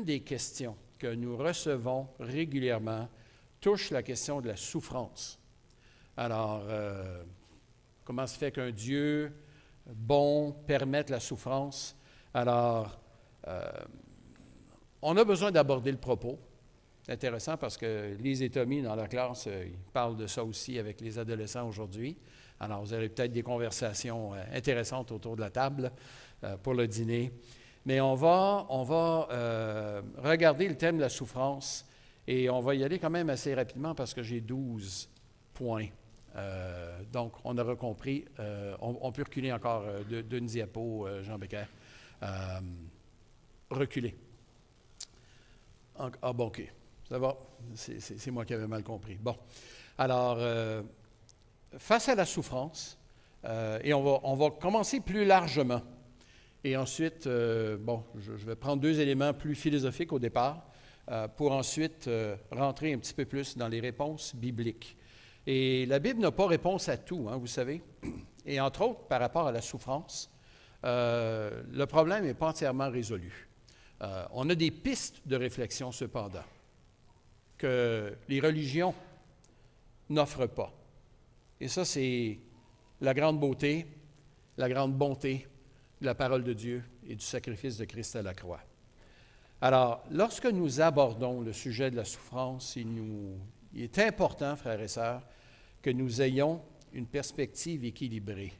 des questions que nous recevons régulièrement touche la question de la souffrance. Alors, comment se fait qu'un Dieu bon permette la souffrance? Alors, on a besoin d'aborder le propos. C'est intéressant parce que Lise et Tommy, dans la classe, ils parlent de ça aussi avec les adolescents aujourd'hui. Alors, vous aurez peut-être des conversations intéressantes autour de la table pour le dîner. Mais on va regarder le thème de la souffrance et on va y aller quand même assez rapidement parce que j'ai 12 points. Donc, on aura compris. On peut reculer encore d'une diapo, Jean Becker. Reculer. Ah bon, OK. Ça va. C'est moi qui avais mal compris. Bon. Alors, face à la souffrance, et on va commencer plus largement. Et ensuite, je vais prendre deux éléments plus philosophiques au départ pour ensuite rentrer un petit peu plus dans les réponses bibliques. Et la Bible n'a pas réponse à tout, hein, vous savez. Et entre autres, par rapport à la souffrance, le problème n'est pas entièrement résolu. On a des pistes de réflexion cependant que les religions n'offrent pas. Et ça, c'est la grande beauté, la grande bonté de la parole de Dieu et du sacrifice de Christ à la croix. Alors, lorsque nous abordons le sujet de la souffrance, il est important, frères et sœurs, que nous ayons une perspective équilibrée.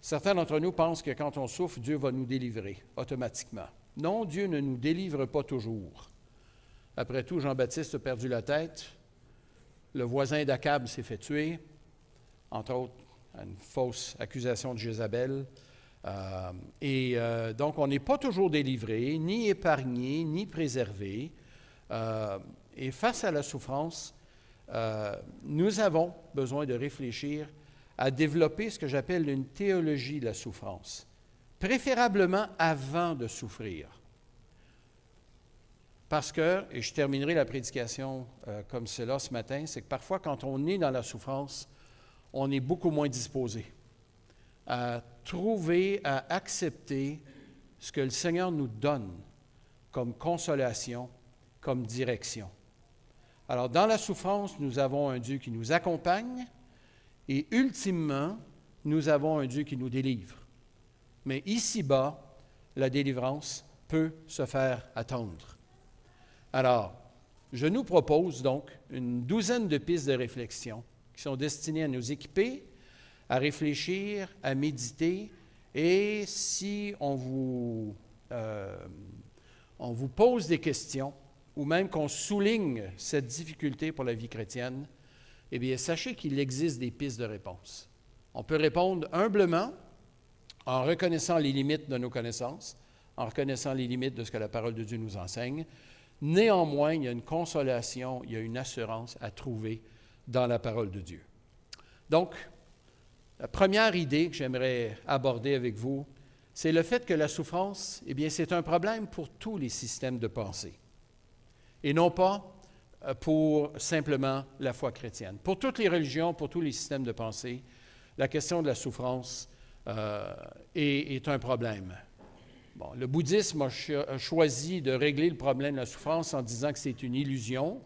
Certains d'entre nous pensent que quand on souffre, Dieu va nous délivrer automatiquement. Non, Dieu ne nous délivre pas toujours. Après tout, Jean-Baptiste a perdu la tête, le voisin d'Akab s'est fait tuer, entre autres, à une fausse accusation de Jézabel. Donc, on n'est pas toujours délivré, ni épargné, ni préservé. Et face à la souffrance, nous avons besoin de réfléchir à développer ce que j'appelle une théologie de la souffrance, préférablement avant de souffrir. Parce que, et je terminerai la prédication comme cela ce matin, c'est que parfois, quand on est dans la souffrance, on est beaucoup moins disposé à trouver, à accepter ce que le Seigneur nous donne comme consolation, comme direction. Alors, dans la souffrance, nous avons un Dieu qui nous accompagne et, ultimement, nous avons un Dieu qui nous délivre. Mais ici-bas, la délivrance peut se faire attendre. Alors, je nous propose donc une douzaine de pistes de réflexion qui sont destinées à nous équiper, à réfléchir, à méditer, et si on vous pose des questions, ou même qu'on souligne cette difficulté pour la vie chrétienne, eh bien, sachez qu'il existe des pistes de réponse. On peut répondre humblement, en reconnaissant les limites de nos connaissances, en reconnaissant les limites de ce que la parole de Dieu nous enseigne. Néanmoins, il y a une consolation, il y a une assurance à trouver dans la parole de Dieu. Donc, la première idée que j'aimerais aborder avec vous, c'est le fait que la souffrance, eh bien, c'est un problème pour tous les systèmes de pensée, et non pas pour simplement la foi chrétienne. Pour toutes les religions, pour tous les systèmes de pensée, la question de la souffrance est un problème. Bon, le bouddhisme a choisi de régler le problème de la souffrance en disant que c'est une illusion.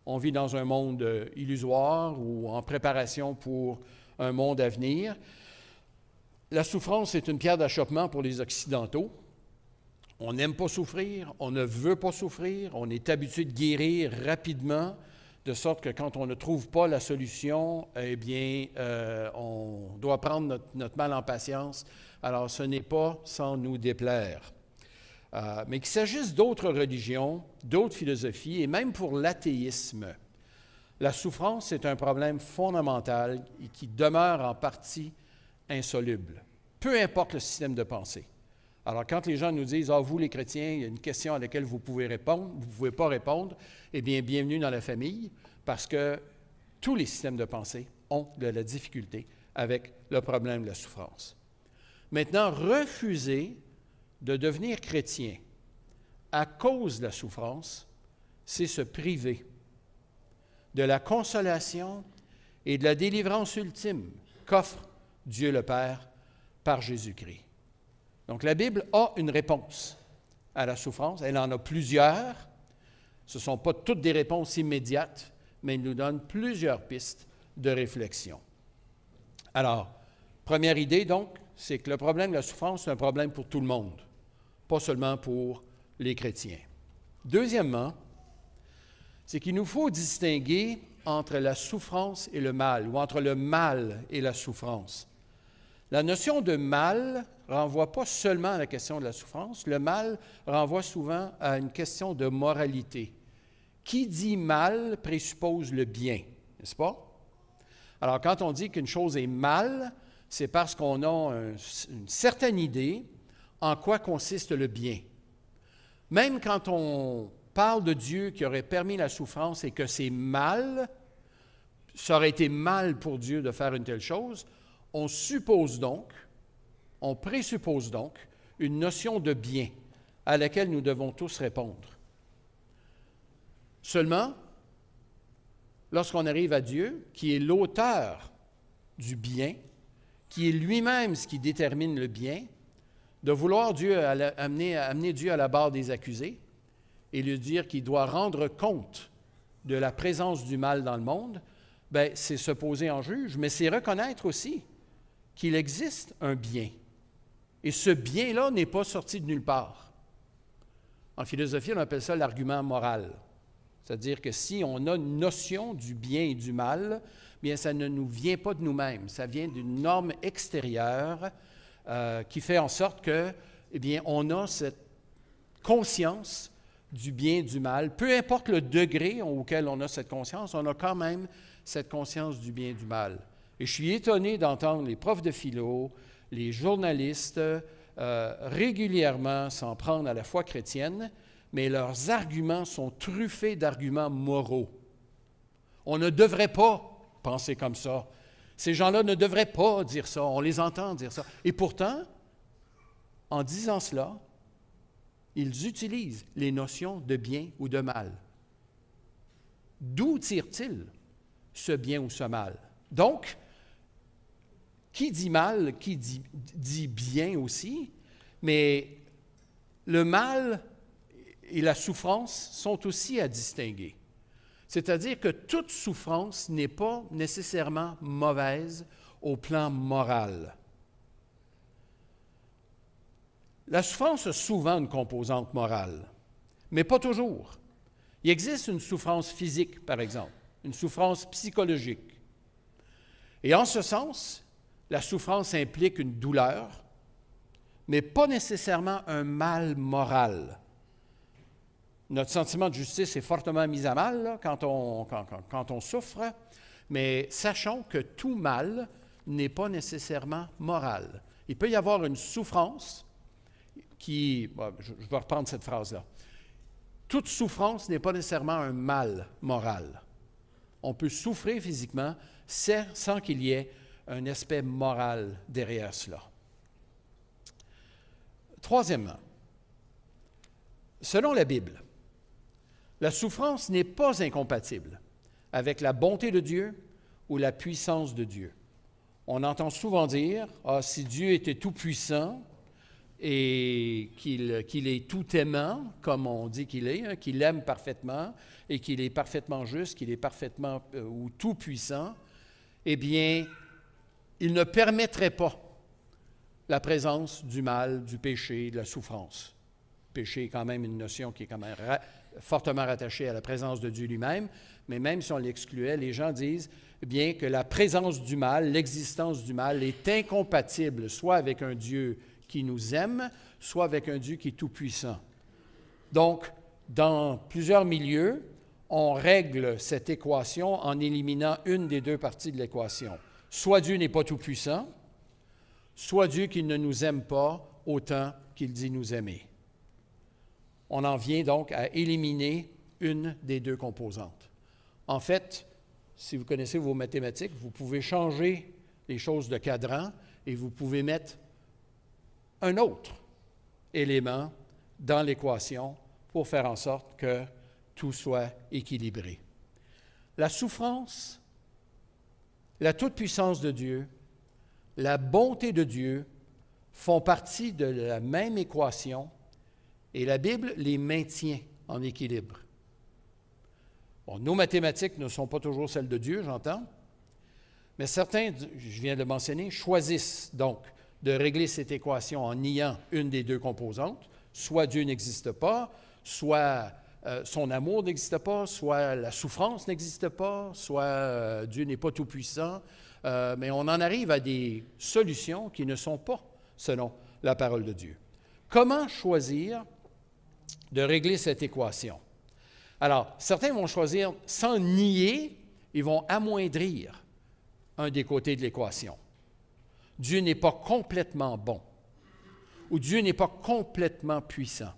On vit dans un monde illusoire ou en préparation pour un monde à venir. La souffrance est une pierre d'achoppement pour les Occidentaux. On n'aime pas souffrir, on ne veut pas souffrir, on est habitué de guérir rapidement, de sorte que quand on ne trouve pas la solution, eh bien, on doit prendre notre mal en patience. Alors, ce n'est pas sans nous déplaire. Mais qu'il s'agisse d'autres religions, d'autres philosophies, et même pour l'athéisme, la souffrance est un problème fondamental et qui demeure en partie insoluble, peu importe le système de pensée. Alors, quand les gens nous disent « Ah, vous, les chrétiens, il y a une question à laquelle vous pouvez répondre, vous ne pouvez pas répondre », eh bien, bienvenue dans la famille, parce que tous les systèmes de pensée ont de la difficulté avec le problème de la souffrance. Maintenant, refuser de devenir chrétien à cause de la souffrance, c'est se priver de la consolation et de la délivrance ultime qu'offre Dieu le Père par Jésus-Christ. Donc, la Bible a une réponse à la souffrance. Elle en a plusieurs. Ce ne sont pas toutes des réponses immédiates, mais il nous donne plusieurs pistes de réflexion. Alors, première idée, donc, c'est que le problème de la souffrance, c'est un problème pour tout le monde, pas seulement pour les chrétiens. Deuxièmement, c'est qu'il nous faut distinguer entre la souffrance et le mal, ou entre le mal et la souffrance. La notion de mal ne renvoie pas seulement à la question de la souffrance, le mal renvoie souvent à une question de moralité. Qui dit mal présuppose le bien, n'est-ce pas? Alors, quand on dit qu'une chose est mal, c'est parce qu'on a une certaine idée en quoi consiste le bien. Même quand on parle de Dieu qui aurait permis la souffrance et que c'est mal, ça aurait été mal pour Dieu de faire une telle chose, on présuppose donc une notion de bien à laquelle nous devons tous répondre. Seulement, lorsqu'on arrive à Dieu, qui est l'auteur du bien, qui est lui-même ce qui détermine le bien, de vouloir amener Dieu à la barre des accusés et lui dire qu'il doit rendre compte de la présence du mal dans le monde, bien, c'est se poser en juge, mais c'est reconnaître aussi qu'il existe un bien. Et ce bien-là n'est pas sorti de nulle part. En philosophie, on appelle ça l'argument moral. C'est-à-dire que si on a une notion du bien et du mal, bien, ça ne nous vient pas de nous-mêmes. Ça vient d'une norme extérieure qui fait en sorte que, eh bien, on a cette conscience du bien et du mal. Peu importe le degré auquel on a cette conscience, on a quand même cette conscience du bien et du mal. Et je suis étonné d'entendre les profs de philo, les journalistes régulièrement s'en prendre à la foi chrétienne, mais leurs arguments sont truffés d'arguments moraux. On ne devrait pas penser comme ça. Ces gens-là ne devraient pas dire ça. On les entend dire ça. Et pourtant, en disant cela, ils utilisent les notions de bien ou de mal. D'où tirent-ils ce bien ou ce mal? Donc, qui dit mal, qui dit bien aussi, mais le mal et la souffrance sont aussi à distinguer. C'est-à-dire que toute souffrance n'est pas nécessairement mauvaise au plan moral. La souffrance a souvent une composante morale, mais pas toujours. Il existe une souffrance physique, par exemple, une souffrance psychologique. Et en ce sens, la souffrance implique une douleur, mais pas nécessairement un mal moral. Notre sentiment de justice est fortement mis à mal là, quand on souffre, mais sachons que tout mal n'est pas nécessairement moral. Il peut y avoir une souffrance qui... je vais reprendre cette phrase-là. Toute souffrance n'est pas nécessairement un mal moral. On peut souffrir physiquement sans qu'il y ait un aspect moral derrière cela. Troisièmement, selon la Bible, la souffrance n'est pas incompatible avec la bonté de Dieu ou la puissance de Dieu. On entend souvent dire « Ah, si Dieu était tout-puissant et qu'il est tout-aimant, comme on dit qu'il est, hein, qu'il aime parfaitement et qu'il est parfaitement juste, qu'il est parfaitement ou tout-puissant, eh bien, il ne permettrait pas la présence du mal, du péché, de la souffrance. Le péché est quand même une notion qui est quand même fortement rattachée à la présence de Dieu lui-même, mais même si on l'excluait, les gens disent bien que la présence du mal, l'existence du mal est incompatible soit avec un Dieu qui nous aime, soit avec un Dieu qui est tout-puissant. Donc, dans plusieurs milieux, on règle cette équation en éliminant une des deux parties de l'équation. Soit Dieu n'est pas tout-puissant, soit Dieu qui ne nous aime pas autant qu'il dit nous aimer. On en vient donc à éliminer une des deux composantes. En fait, si vous connaissez vos mathématiques, vous pouvez changer les choses de cadran et vous pouvez mettre un autre élément dans l'équation pour faire en sorte que tout soit équilibré. La souffrance, la toute-puissance de Dieu, la bonté de Dieu font partie de la même équation Et la Bible les maintient en équilibre. Bon, nos mathématiques ne sont pas toujours celles de Dieu, j'entends, mais certains, je viens de le mentionner, choisissent donc de régler cette équation en niant une des deux composantes. Soit Dieu n'existe pas, soit son amour n'existe pas, soit la souffrance n'existe pas, soit Dieu n'est pas tout-puissant. Mais on en arrive à des solutions qui ne sont pas selon la parole de Dieu. Comment choisir de régler cette équation? Alors, certains vont choisir, sans nier, ils vont amoindrir un des côtés de l'équation. Dieu n'est pas complètement bon, ou Dieu n'est pas complètement puissant.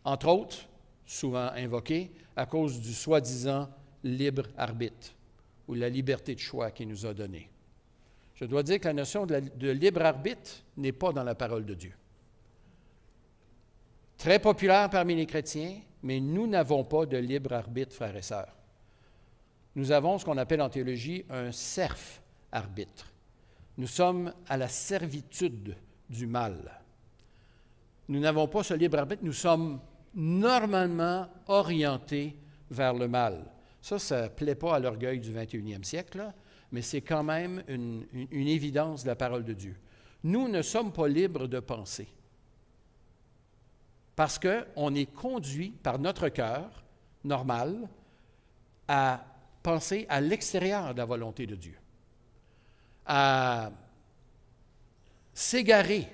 Entre autres, souvent invoqué, à cause du soi-disant libre arbitre, ou la liberté de choix qu'il nous a donnée. Je dois dire que la notion de libre arbitre n'est pas dans la parole de Dieu. Très populaire parmi les chrétiens, mais nous n'avons pas de libre arbitre, frères et sœurs. Nous avons ce qu'on appelle en théologie un serf arbitre. Nous sommes à la servitude du mal. Nous n'avons pas ce libre arbitre, nous sommes normalement orientés vers le mal. Ça ne plaît pas à l'orgueil du 21e siècle, là, mais c'est quand même une évidence de la parole de Dieu. Nous ne sommes pas libres de penser. Parce qu'on est conduit par notre cœur normal à penser à l'extérieur de la volonté de Dieu, à s'égarer.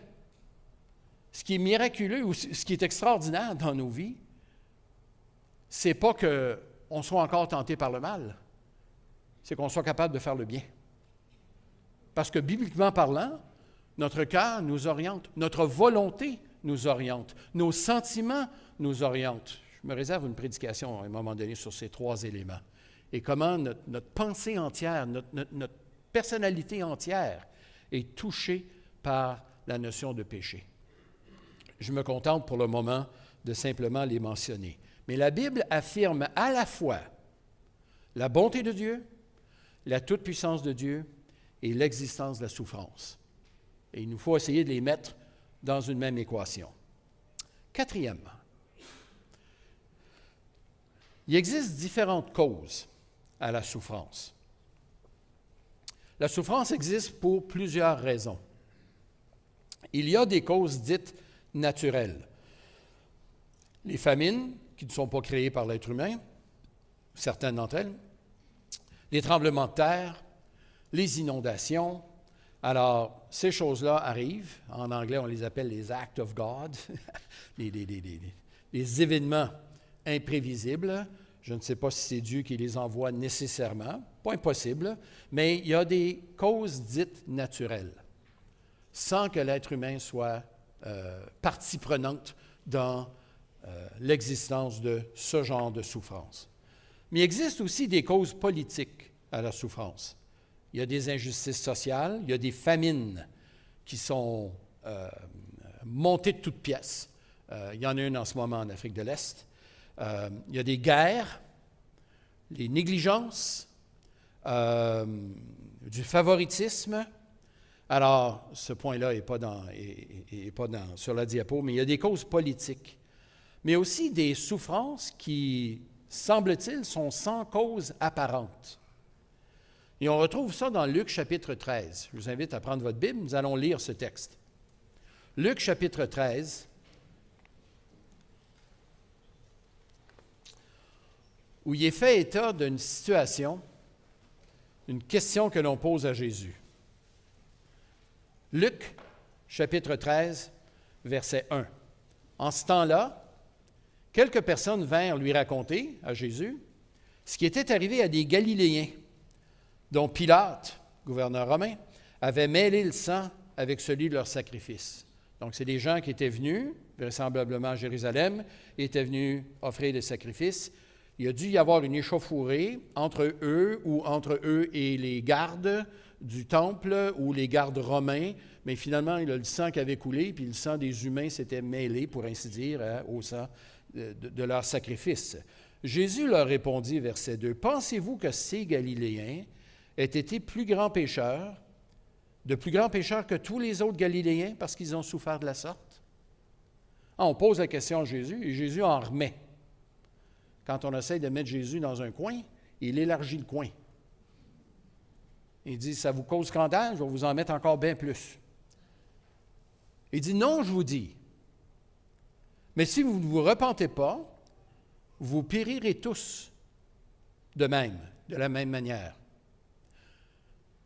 Ce qui est miraculeux ou ce qui est extraordinaire dans nos vies, c'est pas qu'on soit encore tenté par le mal, c'est qu'on soit capable de faire le bien. Parce que bibliquement parlant, notre cœur nous oriente, notre volonté nous oriente, nos sentiments nous orientent. Je me réserve une prédication à un moment donné sur ces trois éléments. Et comment notre pensée entière, notre personnalité entière est touchée par la notion de péché. Je me contente pour le moment de simplement les mentionner. Mais la Bible affirme à la fois la bonté de Dieu, la toute-puissance de Dieu et l'existence de la souffrance. Et il nous faut essayer de les mettre dans une même équation. Quatrièmement, il existe différentes causes à la souffrance. La souffrance existe pour plusieurs raisons. Il y a des causes dites naturelles. Les famines, qui ne sont pas créées par l'être humain, certaines d'entre elles, les tremblements de terre, les inondations. Alors, ces choses-là arrivent. En anglais, on les appelle les acts of God, les événements imprévisibles. Je ne sais pas si c'est Dieu qui les envoie nécessairement, pas impossible, mais il y a des causes dites naturelles, sans que l'être humain soit partie prenante dans l'existence de ce genre de souffrance. Mais il existe aussi des causes politiques à la souffrance. Il y a des injustices sociales, il y a des famines qui sont montées de toutes pièces. Il y en a une en ce moment en Afrique de l'Est. Il y a des guerres, les négligences, du favoritisme. Alors, ce point-là n'est pas sur la diapo, mais il y a des causes politiques. Mais aussi des souffrances qui, semble-t-il, sont sans cause apparente. Et on retrouve ça dans Luc chapitre 13. Je vous invite à prendre votre Bible, nous allons lire ce texte. Luc chapitre 13, où il est fait état d'une situation, une question que l'on pose à Jésus. Luc chapitre 13, verset 1. En ce temps-là, quelques personnes vinrent lui raconter, à Jésus, ce qui était arrivé à des Galiléens, dont Pilate, gouverneur romain, avait mêlé le sang avec celui de leur sacrifice. Donc, c'est des gens qui étaient venus, vraisemblablement à Jérusalem, et étaient venus offrir des sacrifices. Il a dû y avoir une échauffourée entre eux et les gardes du temple ou les gardes romains, mais finalement, il y a le sang qui avait coulé, puis le sang des humains s'était mêlé, pour ainsi dire, au sang de leur sacrifice. Jésus leur répondit, verset 2, « Pensez-vous que ces Galiléens aient été de plus grands pécheurs que tous les autres Galiléens parce qu'ils ont souffert de la sorte? On pose la question à Jésus et Jésus en remet. Quand on essaie de mettre Jésus dans un coin, il élargit le coin. Il dit, ça vous cause scandale, je vais vous en mettre encore bien plus. Il dit, non, je vous dis, mais si vous ne vous repentez pas, vous périrez tous de la même manière.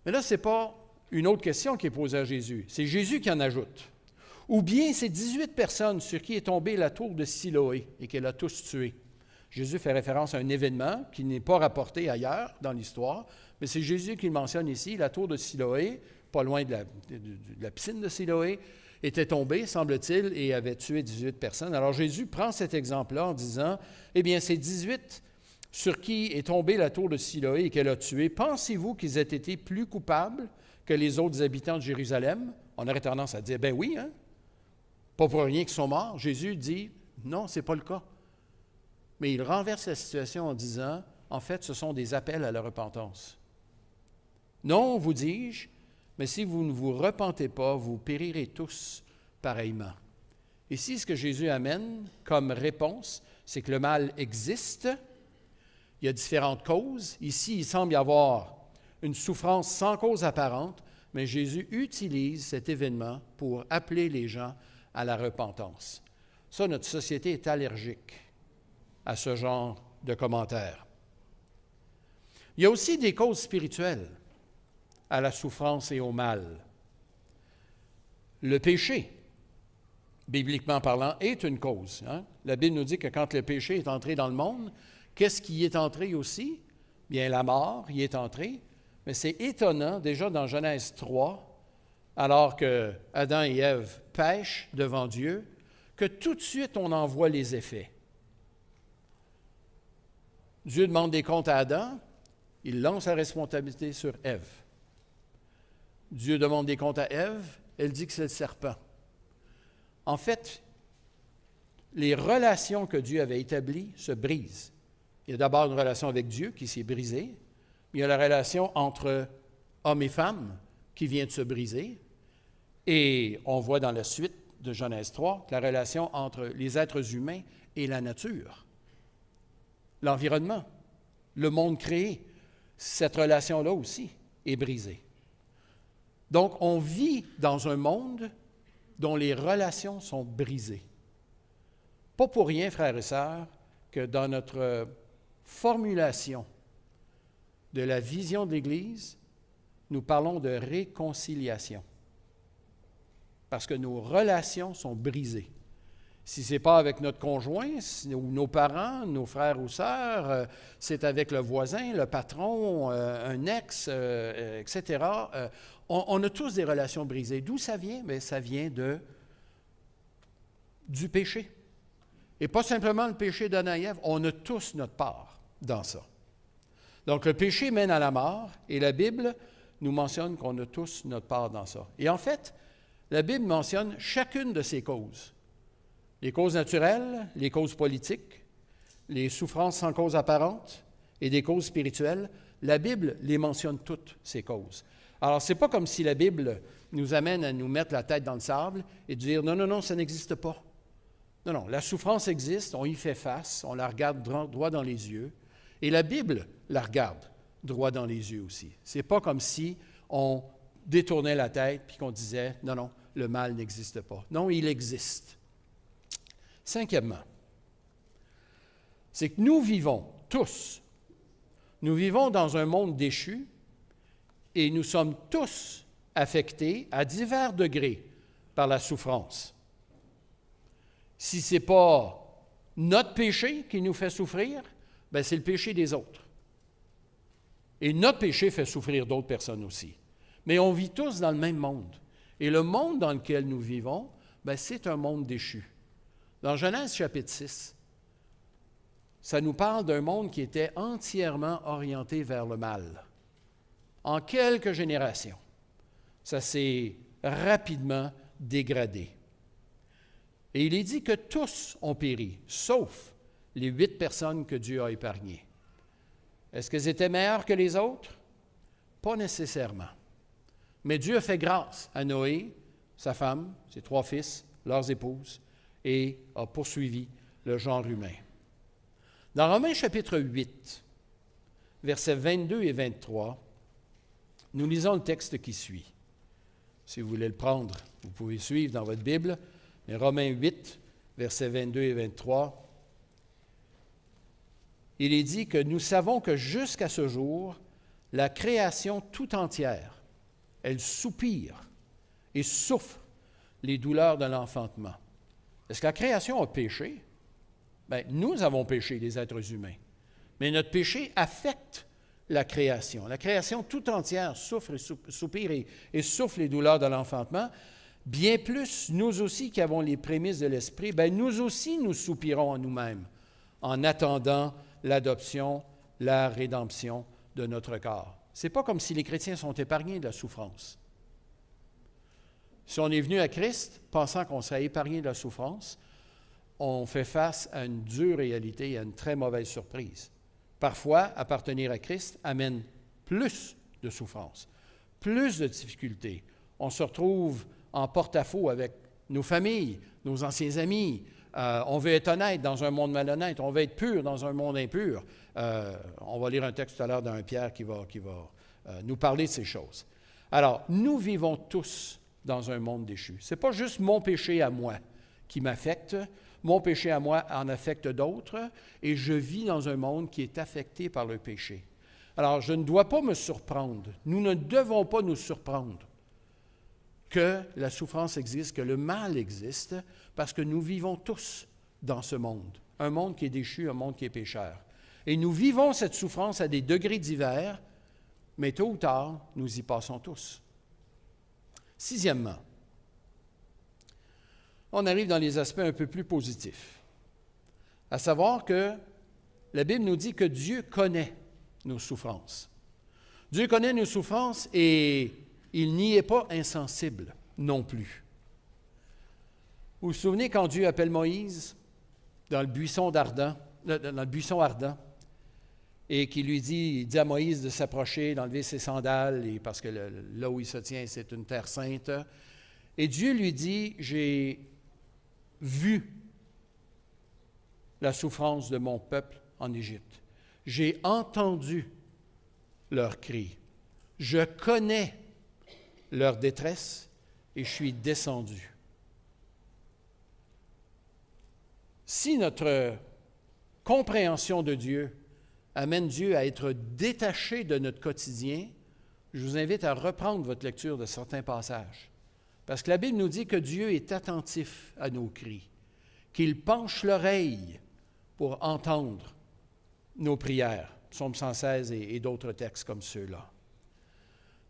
Mais là, ce n'est pas une autre question qui est posée à Jésus, c'est Jésus qui en ajoute. Ou bien ces 18 personnes sur qui est tombée la tour de Siloé et qu'elle a tous tués. Jésus fait référence à un événement qui n'est pas rapporté ailleurs dans l'histoire, mais c'est Jésus qui le mentionne ici. La tour de Siloé, pas loin de la piscine de Siloé, était tombée, semble-t-il, et avait tué 18 personnes. Alors Jésus prend cet exemple-là en disant, eh bien, ces 18 sur qui est tombée la tour de Siloé et qu'elle a tué, pensez-vous qu'ils aient été plus coupables que les autres habitants de Jérusalem? On aurait tendance à dire, ben oui, hein? Pas pour rien qu'ils sont morts. Jésus dit, non, ce n'est pas le cas. Mais il renverse la situation en disant, en fait, ce sont des appels à la repentance. Non, vous dis-je, mais si vous ne vous repentez pas, vous périrez tous pareillement. Ici, ce que Jésus amène comme réponse, c'est que le mal existe. Il y a différentes causes. Ici, il semble y avoir une souffrance sans cause apparente, mais Jésus utilise cet événement pour appeler les gens à la repentance. Ça, notre société est allergique à ce genre de commentaires. Il y a aussi des causes spirituelles à la souffrance et au mal. Le péché, bibliquement parlant, est une cause. Hein? La Bible nous dit que quand le péché est entré dans le monde, qu'est-ce qui y est entré aussi? Bien, la mort y est entrée. Mais c'est étonnant, déjà dans Genèse 3, alors que Adam et Ève pêchent devant Dieu, que tout de suite on en voit les effets. Dieu demande des comptes à Adam, il lance la responsabilité sur Ève. Dieu demande des comptes à Ève, elle dit que c'est le serpent. En fait, les relations que Dieu avait établies se brisent. Il y a d'abord une relation avec Dieu qui s'est brisée, il y a la relation entre hommes et femmes qui vient de se briser, et on voit dans la suite de Genèse 3 la relation entre les êtres humains et la nature, l'environnement, le monde créé. Cette relation-là aussi est brisée. Donc, on vit dans un monde dont les relations sont brisées. Pas pour rien, frères et sœurs, que dans notre formulation de la vision de l'Église, nous parlons de réconciliation. Parce que nos relations sont brisées. Si ce n'est pas avec notre conjoint, ou nos parents, nos frères ou sœurs, c'est avec le voisin, le patron, un ex, etc. On a tous des relations brisées. D'où ça vient? Bien, ça vient du péché. Et pas simplement le péché d'Adam et Ève, on a tous notre part dans ça. Donc, le péché mène à la mort, et la Bible nous mentionne qu'on a tous notre part dans ça. Et en fait, la Bible mentionne chacune de ces causes. Les causes naturelles, les causes politiques, les souffrances sans cause apparente et des causes spirituelles. La Bible les mentionne toutes, ces causes. Alors, ce n'est pas comme si la Bible nous amène à nous mettre la tête dans le sable et dire « Non, non, non, ça n'existe pas. » Non, non, la souffrance existe, on y fait face, on la regarde droit dans les yeux, et la Bible la regarde droit dans les yeux aussi. Ce n'est pas comme si on détournait la tête et qu'on disait « Non, non, le mal n'existe pas. » Non, il existe. Cinquièmement, c'est que nous vivons tous, nous vivons dans un monde déchu et nous sommes tous affectés à divers degrés par la souffrance. Si ce n'est pas notre péché qui nous fait souffrir, bien, c'est le péché des autres. Et notre péché fait souffrir d'autres personnes aussi. Mais on vit tous dans le même monde. Et le monde dans lequel nous vivons, bien, c'est un monde déchu. Dans Genèse chapitre 6, ça nous parle d'un monde qui était entièrement orienté vers le mal. En quelques générations, ça s'est rapidement dégradé. Et il est dit que tous ont péri, sauf les 8 personnes que Dieu a épargnées. Est-ce qu'elles étaient meilleures que les autres? Pas nécessairement. Mais Dieu a fait grâce à Noé, sa femme, ses 3 fils, leurs épouses, et a poursuivi le genre humain. Dans Romains chapitre 8, versets 22 et 23, nous lisons le texte qui suit. Si vous voulez le prendre, vous pouvez suivre dans votre Bible. Mais Romains 8, versets 22 et 23, il est dit que nous savons que jusqu'à ce jour, la création tout entière, elle soupire et souffre les douleurs de l'enfantement. Est-ce que la création a péché? Bien, nous avons péché, les êtres humains. Mais notre péché affecte la création. La création tout entière souffre et soupire et souffre les douleurs de l'enfantement. Bien plus, nous aussi qui avons les prémices de l'Esprit, bien, nous aussi nous soupirons en nous-mêmes en attendant l'adoption, la rédemption de notre corps. Ce n'est pas comme si les chrétiens sont épargnés de la souffrance. Si on est venu à Christ pensant qu'on serait épargné de la souffrance, on fait face à une dure réalité et à une très mauvaise surprise. Parfois, appartenir à Christ amène plus de souffrance, plus de difficultés. On se retrouve en porte-à-faux avec nos familles, nos anciens amis. On veut être honnête dans un monde malhonnête. On veut être pur dans un monde impur. On va lire un texte tout à l'heure d'un Pierre qui va nous parler de ces choses. Alors, nous vivons tous dans un monde déchu. Ce n'est pas juste mon péché à moi qui m'affecte. Mon péché à moi en affecte d'autres et je vis dans un monde qui est affecté par le péché. Alors, je ne dois pas me surprendre. Nous ne devons pas nous surprendre que la souffrance existe, que le mal existe, parce que nous vivons tous dans ce monde. Un monde qui est déchu, un monde qui est pécheur. Et nous vivons cette souffrance à des degrés divers, mais tôt ou tard, nous y passons tous. Sixièmement, on arrive dans les aspects un peu plus positifs, à savoir que la Bible nous dit que Dieu connaît nos souffrances. Dieu connaît nos souffrances et il n'y est pas insensible non plus. Vous vous souvenez quand Dieu appelle Moïse dans le buisson ardent, et qu'il lui dit, il dit à Moïse de s'approcher, d'enlever ses sandales, et parce que là où il se tient, c'est une terre sainte. Et Dieu lui dit, j'ai vu la souffrance de mon peuple en Égypte. J'ai entendu leurs cris. Je connais leur détresse et je suis descendu. Si notre compréhension de Dieu amène Dieu à être détaché de notre quotidien, je vous invite à reprendre votre lecture de certains passages. Parce que la Bible nous dit que Dieu est attentif à nos cris, qu'il penche l'oreille pour entendre nos prières. Psaume 116 et d'autres textes comme ceux-là.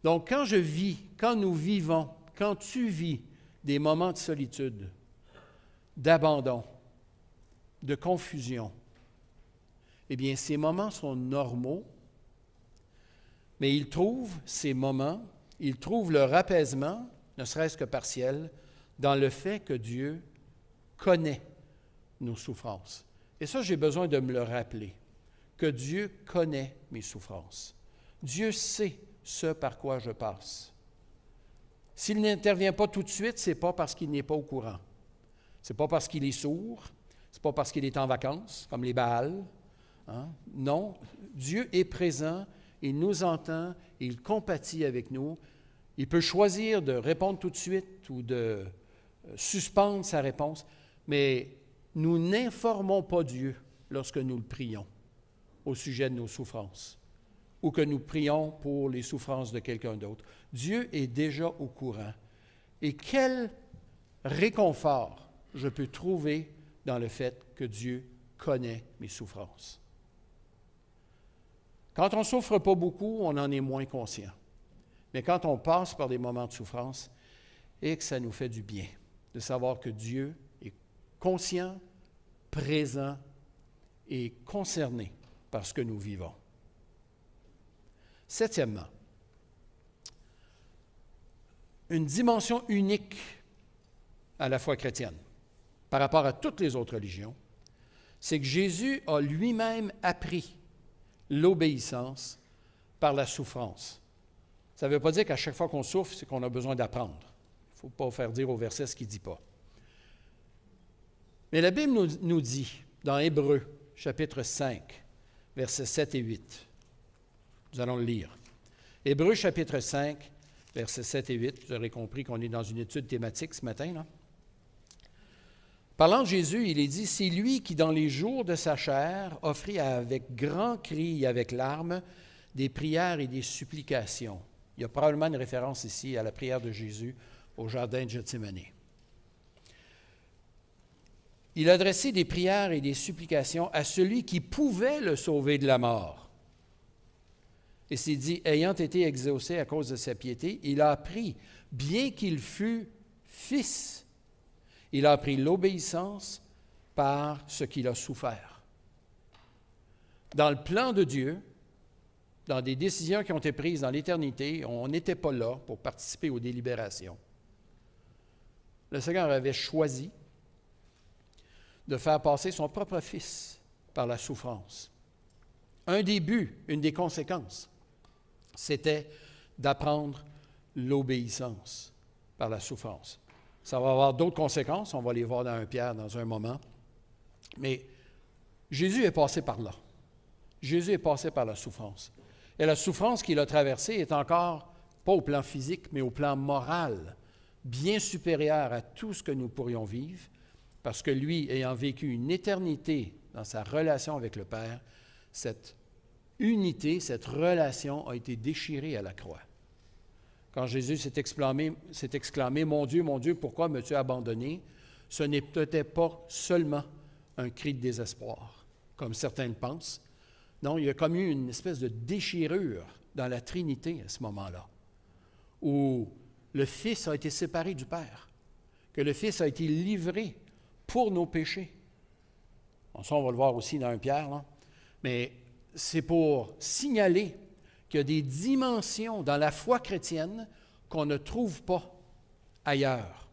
Donc, quand nous vivons, quand tu vis des moments de solitude, d'abandon, de confusion, eh bien, ces moments sont normaux, mais ils trouvent leur apaisement, ne serait-ce que partiel, dans le fait que Dieu connaît nos souffrances. Et ça, j'ai besoin de me le rappeler, que Dieu connaît mes souffrances. Dieu sait ce par quoi je passe. S'il n'intervient pas tout de suite, ce n'est pas parce qu'il n'est pas au courant. Ce n'est pas parce qu'il est sourd, ce n'est pas parce qu'il est en vacances, comme les Baals. Hein? Non, Dieu est présent, il nous entend, il compatit avec nous. Il peut choisir de répondre tout de suite ou de suspendre sa réponse, mais nous n'informons pas Dieu lorsque nous le prions au sujet de nos souffrances ou que nous prions pour les souffrances de quelqu'un d'autre. Dieu est déjà au courant. Et quel réconfort je peux trouver dans le fait que Dieu connaît mes souffrances. Quand on ne souffre pas beaucoup, on en est moins conscient. Mais quand on passe par des moments de souffrance, et que ça nous fait du bien de savoir que Dieu est conscient, présent et concerné par ce que nous vivons. Septièmement, une dimension unique à la foi chrétienne par rapport à toutes les autres religions, c'est que Jésus a lui-même appris l'obéissance par la souffrance. Ça ne veut pas dire qu'à chaque fois qu'on souffre, c'est qu'on a besoin d'apprendre. Il ne faut pas faire dire au verset ce qu'il ne dit pas. Mais la Bible nous dit, dans Hébreux, chapitre 5, versets 7 et 8, nous allons le lire. Hébreux, chapitre 5, versets 7 et 8, vous aurez compris qu'on est dans une étude thématique ce matin, là. Parlant de Jésus, il est dit, « C'est lui qui, dans les jours de sa chair, offrit avec grand cri et avec larmes des prières et des supplications. » Il y a probablement une référence ici à la prière de Jésus au jardin de Gethsémani. Il adressait des prières et des supplications à celui qui pouvait le sauver de la mort. Et c'est dit, ayant été exaucé à cause de sa piété, il a appris, bien qu'il fût fils, il a appris l'obéissance par ce qu'il a souffert. Dans le plan de Dieu, dans des décisions qui ont été prises dans l'éternité, on n'était pas là pour participer aux délibérations. Le Seigneur avait choisi de faire passer son propre Fils par la souffrance. Un des buts, une des conséquences, c'était d'apprendre l'obéissance par la souffrance. Ça va avoir d'autres conséquences, on va les voir dans 1 Pierre dans un moment. Mais Jésus est passé par là. Jésus est passé par la souffrance. Et la souffrance qu'il a traversée est encore, pas au plan physique, mais au plan moral, bien supérieure à tout ce que nous pourrions vivre, parce que lui, ayant vécu une éternité dans sa relation avec le Père, cette unité, cette relation a été déchirée à la croix. Quand Jésus s'est exclamé, « Mon Dieu, pourquoi m'as-tu abandonné ?» Ce n'était pas seulement un cri de désespoir, comme certains le pensent. Non, il y a comme eu une espèce de déchirure dans la Trinité à ce moment-là, où le Fils a été séparé du Père, que le Fils a été livré pour nos péchés. Bon, ça, on va le voir aussi dans 1 Pierre, là. Mais c'est pour signaler qu'il y a des dimensions dans la foi chrétienne qu'on ne trouve pas ailleurs.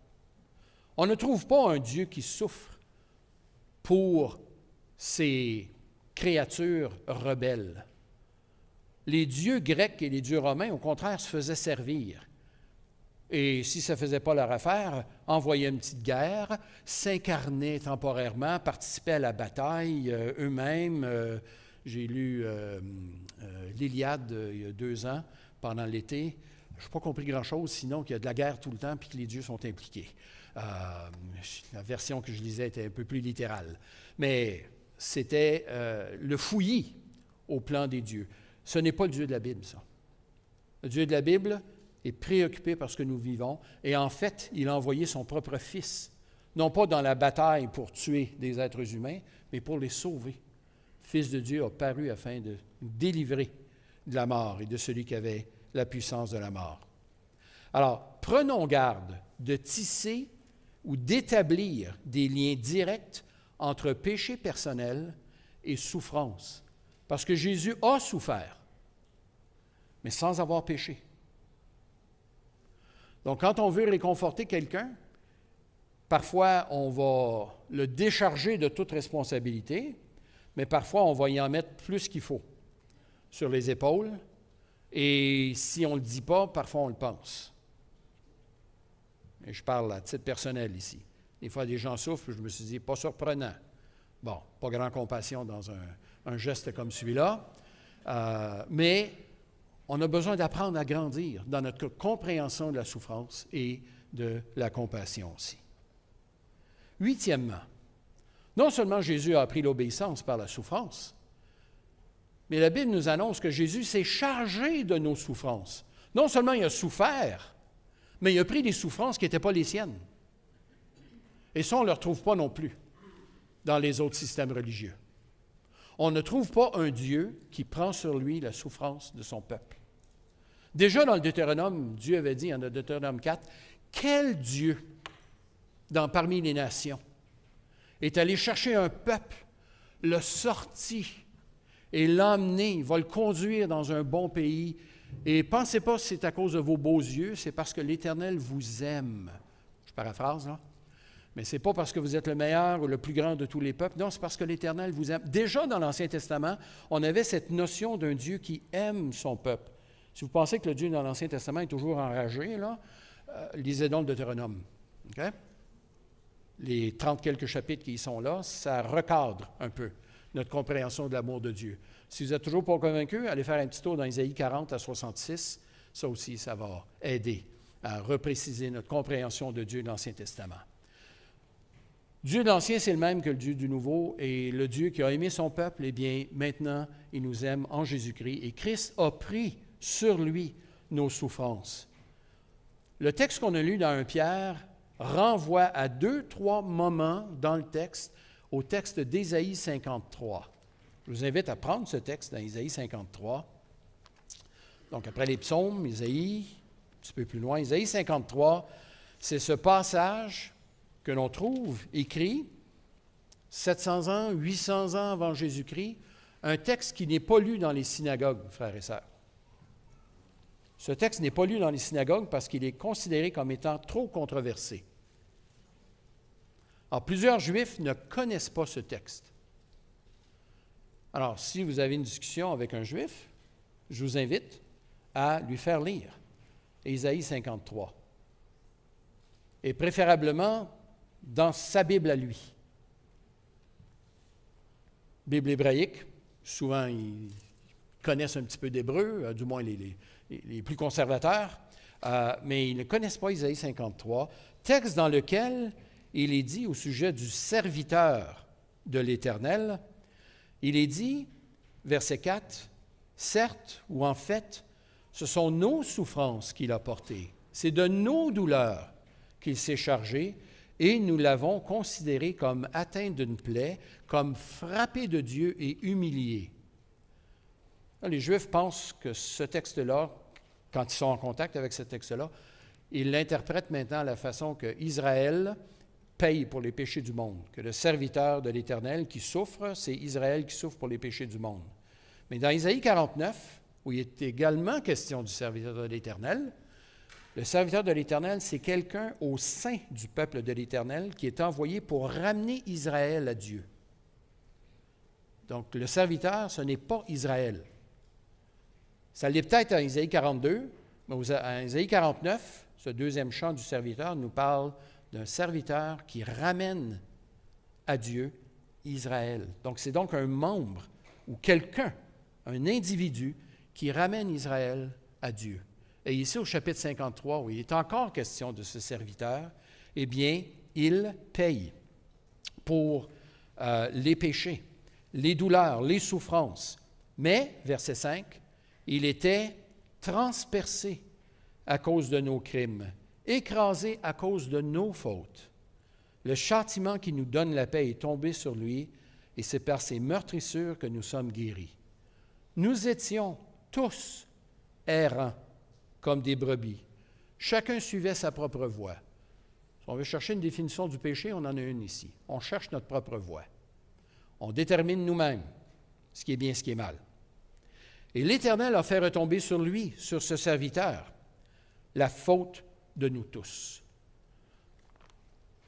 On ne trouve pas un Dieu qui souffre pour ses créatures rebelles. Les dieux grecs et les dieux romains, au contraire, se faisaient servir. Et si ça ne faisait pas leur affaire, envoyaient une petite guerre, s'incarnaient temporairement, participaient à la bataille eux-mêmes. J'ai lu l'Iliade il y a 2 ans, pendant l'été. Je n'ai pas compris grand-chose, sinon qu'il y a de la guerre tout le temps et que les dieux sont impliqués. La version que je lisais était un peu plus littérale. Mais c'était le fouillis au plan des dieux. Ce n'est pas le Dieu de la Bible, ça. Le Dieu de la Bible est préoccupé par ce que nous vivons, et en fait, il a envoyé son propre Fils, non pas dans la bataille pour tuer des êtres humains, mais pour les sauver. Le Fils de Dieu a paru afin de nous délivrer de la mort et de celui qui avait la puissance de la mort. Alors, prenons garde de tisser ou d'établir des liens directs entre péché personnel et souffrance, parce que Jésus a souffert, mais sans avoir péché. Donc, quand on veut réconforter quelqu'un, parfois on va le décharger de toute responsabilité, mais parfois on va y en mettre plus qu'il faut sur les épaules, et si on ne le dit pas, parfois on le pense. Et je parle à titre personnel ici. Des fois, des gens souffrent, je me suis dit, pas surprenant. Bon, pas grande compassion dans un geste comme celui-là, mais on a besoin d'apprendre à grandir dans notre compréhension de la souffrance et de la compassion aussi. 8e, non seulement Jésus a appris l'obéissance par la souffrance, mais la Bible nous annonce que Jésus s'est chargé de nos souffrances. Non seulement il a souffert, mais il a pris des souffrances qui n'étaient pas les siennes. Et ça, on ne le retrouve pas non plus dans les autres systèmes religieux. On ne trouve pas un Dieu qui prend sur lui la souffrance de son peuple. Déjà dans le Deutéronome, Dieu avait dit en Deutéronome 4, « Quel Dieu, parmi les nations, est allé chercher un peuple, le sorti et l'emmener, va le conduire dans un bon pays. Et pensez pas que c'est à cause de vos beaux yeux, c'est parce que l'Éternel vous aime. » Je paraphrase, là. Mais ce n'est pas parce que vous êtes le meilleur ou le plus grand de tous les peuples. Non, c'est parce que l'Éternel vous aime. Déjà dans l'Ancien Testament, on avait cette notion d'un Dieu qui aime son peuple. Si vous pensez que le Dieu dans l'Ancien Testament est toujours enragé, là, lisez donc le Deutéronome. Okay? les 30 quelques chapitres qui y sont là, ça recadre un peu notre compréhension de l'amour de Dieu. Si vous n'êtes toujours pas convaincu, allez faire un petit tour dans Isaïe 40 à 66. Ça aussi, ça va aider à repréciser notre compréhension de Dieu de l'Ancien Testament. Dieu de l'Ancien, c'est le même que le Dieu du Nouveau, et le Dieu qui a aimé son peuple, eh bien, maintenant, il nous aime en Jésus-Christ, et Christ a pris sur lui nos souffrances. Le texte qu'on a lu dans 1 Pierre renvoie à 2-3 moments dans le texte, au texte d'Ésaïe 53. Je vous invite à prendre ce texte dans Ésaïe 53. Donc, après les psaumes, Ésaïe, un petit peu plus loin, Ésaïe 53, c'est ce passage que l'on trouve écrit 700 ans, 800 ans avant Jésus-Christ, un texte qui n'est pas lu dans les synagogues, frères et sœurs. Ce texte n'est pas lu dans les synagogues parce qu'il est considéré comme étant trop controversé. Alors, plusieurs Juifs ne connaissent pas ce texte. Alors, si vous avez une discussion avec un Juif, je vous invite à lui faire lire Ésaïe 53. Et préférablement dans sa Bible à lui. Bible hébraïque, souvent ils connaissent un petit peu d'hébreu, du moins les plus conservateurs, mais ils ne connaissent pas Ésaïe 53, texte dans lequel il est dit au sujet du serviteur de l'Éternel, il est dit, verset 4, « Certes, ou en fait, ce sont nos souffrances qu'il a portées, c'est de nos douleurs qu'il s'est chargé, et nous l'avons considéré comme atteint d'une plaie, comme frappé de Dieu et humilié. » Les Juifs pensent que ce texte-là, quand ils sont en contact avec ce texte-là, ils l'interprètent maintenant à la façon qu'Israël paye pour les péchés du monde, que le serviteur de l'Éternel qui souffre, c'est Israël qui souffre pour les péchés du monde. Mais dans Isaïe 49, où il est également question du serviteur de l'Éternel, le serviteur de l'Éternel, c'est quelqu'un au sein du peuple de l'Éternel qui est envoyé pour ramener Israël à Dieu. Donc, le serviteur, ce n'est pas Israël. Ça l'est peut-être à Isaïe 42, mais à Isaïe 49, ce deuxième chant du serviteur nous parle d'un serviteur qui ramène à Dieu Israël. Donc, c'est donc un membre ou quelqu'un, un individu qui ramène Israël à Dieu. Et ici, au chapitre 53, où il est encore question de ce serviteur, eh bien, il paye pour les péchés, les douleurs, les souffrances. Mais, verset 5, il était transpercé à cause de nos crimes, écrasé à cause de nos fautes. Le châtiment qui nous donne la paix est tombé sur lui, et c'est par ses meurtrissures que nous sommes guéris. Nous étions tous errants comme des brebis. Chacun suivait sa propre voie. Si on veut chercher une définition du péché, on en a une ici. On cherche notre propre voie. On détermine nous-mêmes ce qui est bien, ce qui est mal. Et l'Éternel a fait retomber sur lui, sur ce serviteur, la faute de nous tous.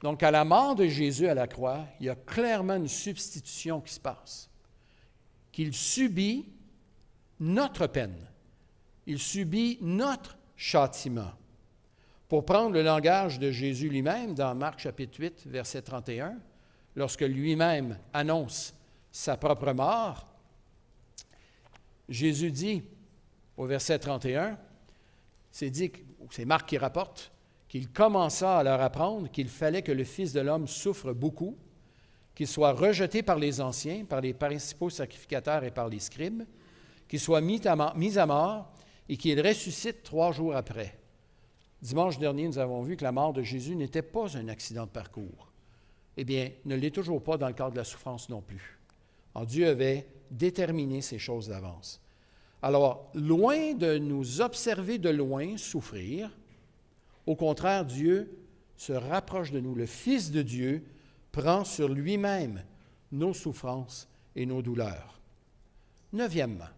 Donc, à la mort de Jésus à la croix, il y a clairement une substitution qui se passe. Qu'il subit notre peine. Il subit notre châtiment. Pour prendre le langage de Jésus lui-même, dans Marc chapitre 8, verset 31, lorsque lui-même annonce sa propre mort, Jésus dit, au verset 31, c'est Marc qui rapporte, qu'il commença à leur apprendre qu'il fallait que le Fils de l'homme souffre beaucoup, qu'il soit rejeté par les anciens, par les principaux sacrificateurs et par les scribes, qu'il soit mis à mort et qu'il ressuscite 3 jours après. Dimanche dernier, nous avons vu que la mort de Jésus n'était pas un accident de parcours. Eh bien, ne l'est toujours pas dans le cadre de la souffrance non plus. Alors, Dieu avait déterminé ces choses d'avance. Alors, loin de nous observer de loin souffrir, au contraire, Dieu se rapproche de nous. Le Fils de Dieu prend sur lui-même nos souffrances et nos douleurs. 9e,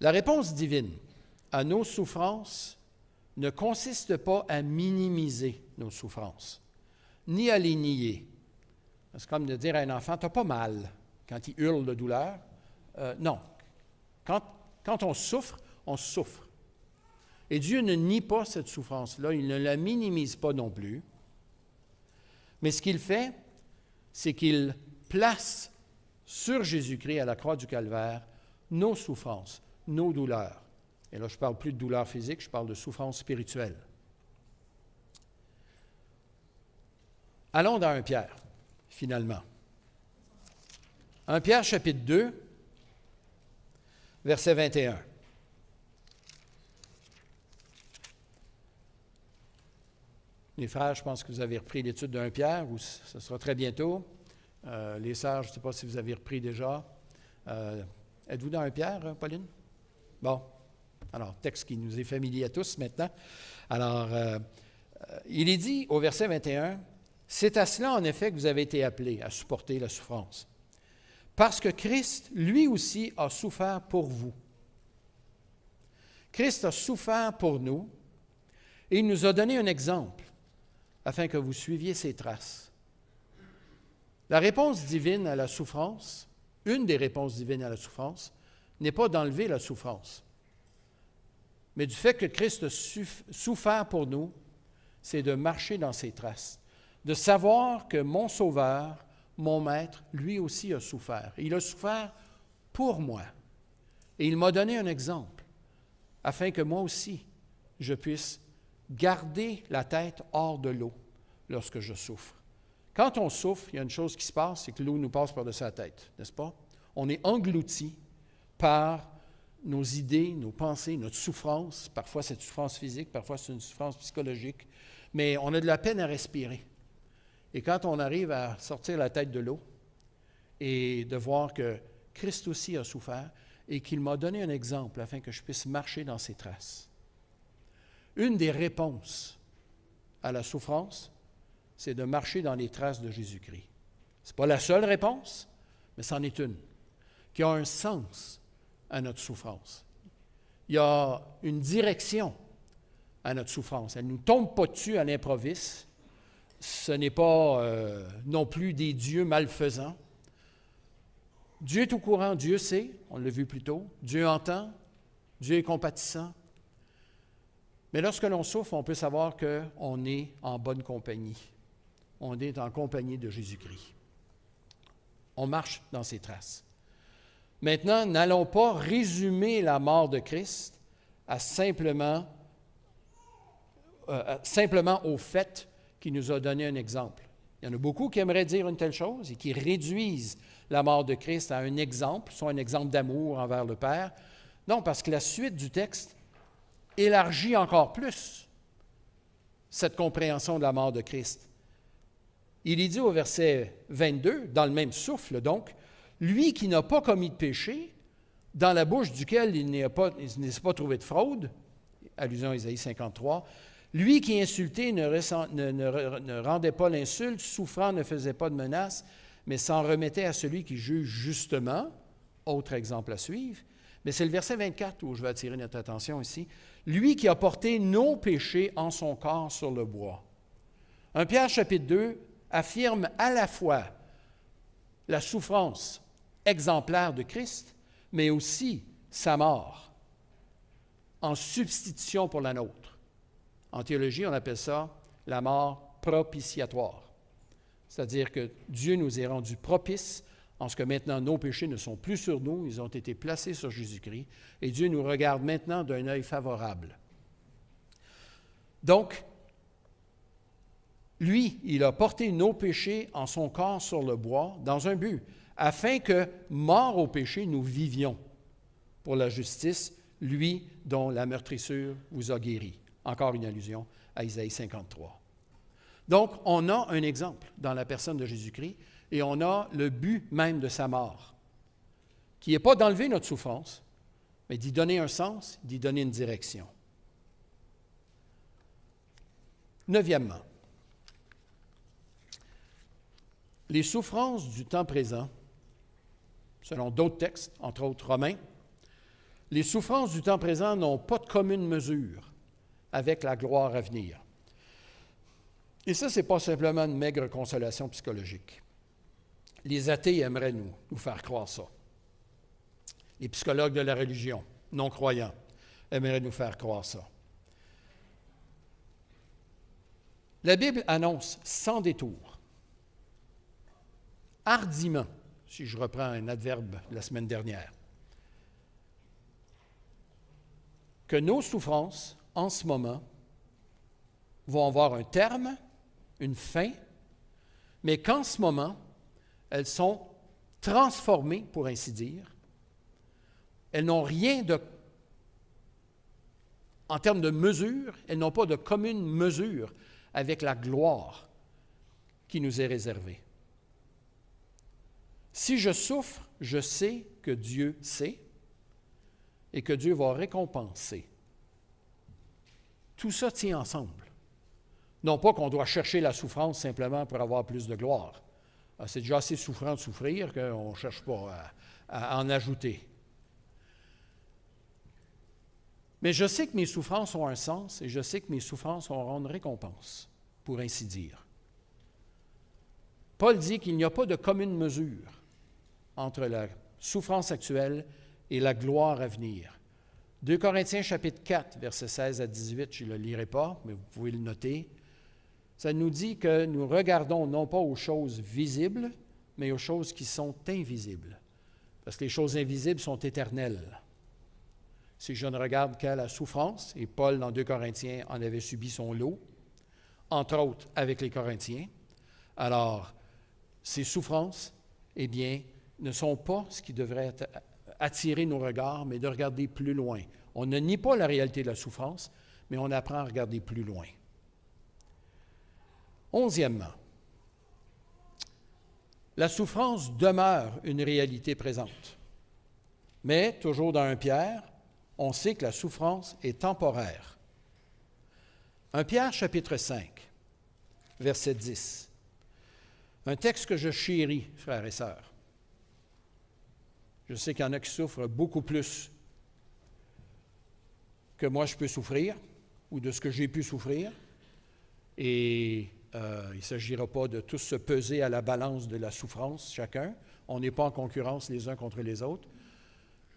la réponse divine à nos souffrances ne consiste pas à minimiser nos souffrances, ni à les nier. C'est comme de dire à un enfant, « tu n'as pas mal » quand il hurle de douleur. Non. Quand on souffre, on souffre. Et Dieu ne nie pas cette souffrance-là, il ne la minimise pas non plus. Mais ce qu'il fait, c'est qu'il place sur Jésus-Christ à la croix du Calvaire nos souffrances, nos douleurs. Et là, je ne parle plus de douleurs physiques, je parle de souffrances spirituelles. Allons dans 1 Pierre, finalement. 1 Pierre, chapitre 2, verset 21. Les frères, je pense que vous avez repris l'étude de 1 Pierre, ou ce sera très bientôt. Les sœurs, je ne sais pas si vous avez repris déjà. Êtes-vous dans 1 Pierre, Pauline? Bon. Alors, texte qui nous est familier à tous maintenant. Alors, il est dit au verset 21, « C'est à cela, en effet, que vous avez été appelés, à supporter la souffrance. Parce que Christ, lui aussi, a souffert pour vous. Christ a souffert pour nous et il nous a donné un exemple afin que vous suiviez ses traces. » La réponse divine à la souffrance, une des réponses divines à la souffrance, n'est pas d'enlever la souffrance, mais du fait que Christ a souffert pour nous, c'est de marcher dans ses traces, de savoir que mon Sauveur, mon Maître, lui aussi a souffert. Il a souffert pour moi. Et il m'a donné un exemple, afin que moi aussi, je puisse garder la tête hors de l'eau lorsque je souffre. Quand on souffre, il y a une chose qui se passe, c'est que l'eau nous passe par-dessus la tête, n'est-ce pas? On est englouti par nos idées, nos pensées, notre souffrance. Parfois, c'est une souffrance physique, parfois, c'est une souffrance psychologique. Mais on a de la peine à respirer. Et quand on arrive à sortir la tête de l'eau et de voir que Christ aussi a souffert et qu'il m'a donné un exemple afin que je puisse marcher dans ses traces. Une des réponses à la souffrance, c'est de marcher dans les traces de Jésus-Christ. Ce n'est pas la seule réponse, mais c'en est une, qui a un sens à notre souffrance. Il y a une direction à notre souffrance. Elle ne nous tombe pas dessus à l'improviste. Ce n'est pas non plus des dieux malfaisants. Dieu est au courant, Dieu sait, on l'a vu plus tôt, Dieu entend, Dieu est compatissant. Mais lorsque l'on souffre, on peut savoir qu'on est en bonne compagnie. On est en compagnie de Jésus-Christ. On marche dans ses traces. Maintenant, n'allons pas résumer la mort de Christ à simplement au fait qu'il nous a donné un exemple. Il y en a beaucoup qui aimeraient dire une telle chose et qui réduisent la mort de Christ à un exemple, soit un exemple d'amour envers le Père. Non, parce que la suite du texte élargit encore plus cette compréhension de la mort de Christ. Il est dit au verset 22, dans le même souffle donc, « Lui qui n'a pas commis de péché, dans la bouche duquel il ne s'est pas trouvé de fraude, allusion à Isaïe 53, lui qui insulté ne rendait pas l'insulte, souffrant ne faisait pas de menace, mais s'en remettait à celui qui juge justement, autre exemple à suivre. Mais c'est le verset 24 où je vais attirer notre attention ici. Lui qui a porté nos péchés en son corps sur le bois. 1 Pierre chapitre 2 affirme à la fois la souffrance exemplaire de Christ, mais aussi sa mort en substitution pour la nôtre. En théologie, on appelle ça la mort propitiatoire. C'est-à-dire que Dieu nous est rendu propice en ce que maintenant nos péchés ne sont plus sur nous, ils ont été placés sur Jésus-Christ, et Dieu nous regarde maintenant d'un œil favorable. Donc, lui, il a porté nos péchés en son corps sur le bois dans un but, afin que, morts au péché, nous vivions pour la justice, lui dont la meurtrissure vous a guéri. Encore une allusion à Isaïe 53. Donc, on a un exemple dans la personne de Jésus-Christ et on a le but même de sa mort, qui n'est pas d'enlever notre souffrance, mais d'y donner un sens, d'y donner une direction. Neuvièmement, les souffrances du temps présent, selon d'autres textes, entre autres Romains, les souffrances du temps présent n'ont pas de commune mesure avec la gloire à venir. Et ça, ce n'est pas simplement une maigre consolation psychologique. Les athées aimeraient nous faire croire ça. Les psychologues de la religion, non-croyants, aimeraient nous faire croire ça. La Bible annonce sans détour hardiment, si je reprends un adverbe de la semaine dernière, que nos souffrances, en ce moment, vont avoir un terme, une fin, mais qu'en ce moment, elles sont transformées, pour ainsi dire. Elles n'ont rien de... En termes de mesure, elles n'ont pas de commune mesure avec la gloire qui nous est réservée. Si je souffre, je sais que Dieu sait et que Dieu va récompenser. Tout ça tient ensemble. Non pas qu'on doit chercher la souffrance simplement pour avoir plus de gloire. C'est déjà assez souffrant de souffrir qu'on ne cherche pas à en ajouter. Mais je sais que mes souffrances ont un sens et je sais que mes souffrances auront une récompense, pour ainsi dire. Paul dit qu'il n'y a pas de commune mesure entre la souffrance actuelle et la gloire à venir. 2 Corinthiens chapitre 4, versets 16 à 18, je ne le lirai pas, mais vous pouvez le noter. Ça nous dit que nous regardons non pas aux choses visibles, mais aux choses qui sont invisibles. Parce que les choses invisibles sont éternelles. Si je ne regarde qu'à la souffrance, et Paul, dans 2 Corinthiens, en avait subi son lot, entre autres avec les Corinthiens, alors ces souffrances, eh bien, ne sont pas ce qui devrait attirer nos regards, mais de regarder plus loin. On ne nie pas la réalité de la souffrance, mais on apprend à regarder plus loin. 11e, la souffrance demeure une réalité présente. Mais, toujours dans 1 Pierre, on sait que la souffrance est temporaire. 1 Pierre, chapitre 5, verset 10. Un texte que je chéris, frères et sœurs. Je sais qu'il y en a qui souffrent beaucoup plus que moi je peux souffrir, ou de ce que j'ai pu souffrir. Et il ne s'agira pas de tous se peser à la balance de la souffrance, chacun. On n'est pas en concurrence les uns contre les autres.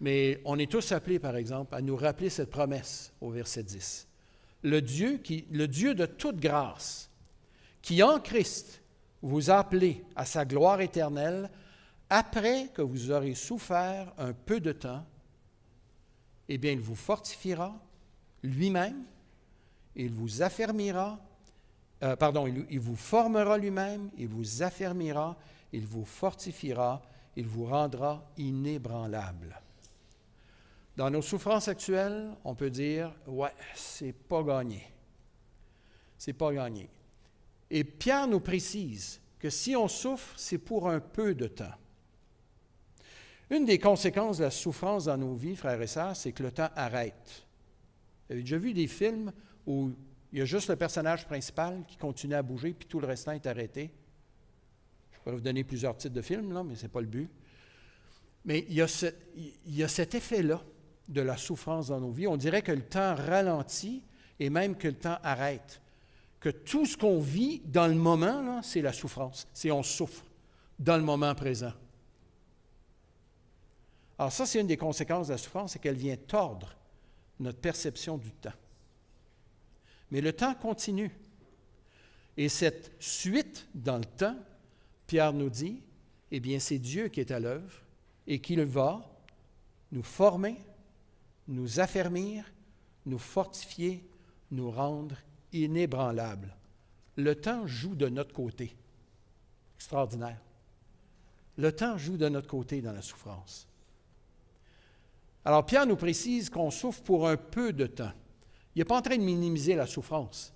Mais on est tous appelés, par exemple, à nous rappeler cette promesse au verset 10. Le Dieu de toute grâce, qui en Christ vous a appelés à sa gloire éternelle, après que vous aurez souffert un peu de temps, eh bien, il vous fortifiera lui-même, il vous affermira, il vous formera lui-même, il vous affermira, il vous fortifiera, il vous rendra inébranlable. Dans nos souffrances actuelles, on peut dire, ouais, c'est pas gagné. C'est pas gagné. Et Pierre nous précise que si on souffre, c'est pour un peu de temps. Une des conséquences de la souffrance dans nos vies, frères et sœurs, c'est que le temps arrête. Vous avez déjà vu des films où il y a juste le personnage principal qui continue à bouger, puis tout le restant est arrêté? Je pourrais vous donner plusieurs titres de films, là, mais ce n'est pas le but. Mais il y a cet effet-là de la souffrance dans nos vies. On dirait que le temps ralentit et même que le temps arrête. Que tout ce qu'on vit dans le moment, là, c'est la souffrance. C'est on souffre dans le moment présent. Alors ça, c'est une des conséquences de la souffrance, c'est qu'elle vient tordre notre perception du temps. Mais le temps continue. Et cette suite dans le temps, Pierre nous dit, eh bien, c'est Dieu qui est à l'œuvre et qu'il va nous former, nous affermir, nous fortifier, nous rendre inébranlables. Le temps joue de notre côté. Extraordinaire. Le temps joue de notre côté dans la souffrance. Alors, Pierre nous précise qu'on souffre pour un peu de temps. Il n'est pas en train de minimiser la souffrance,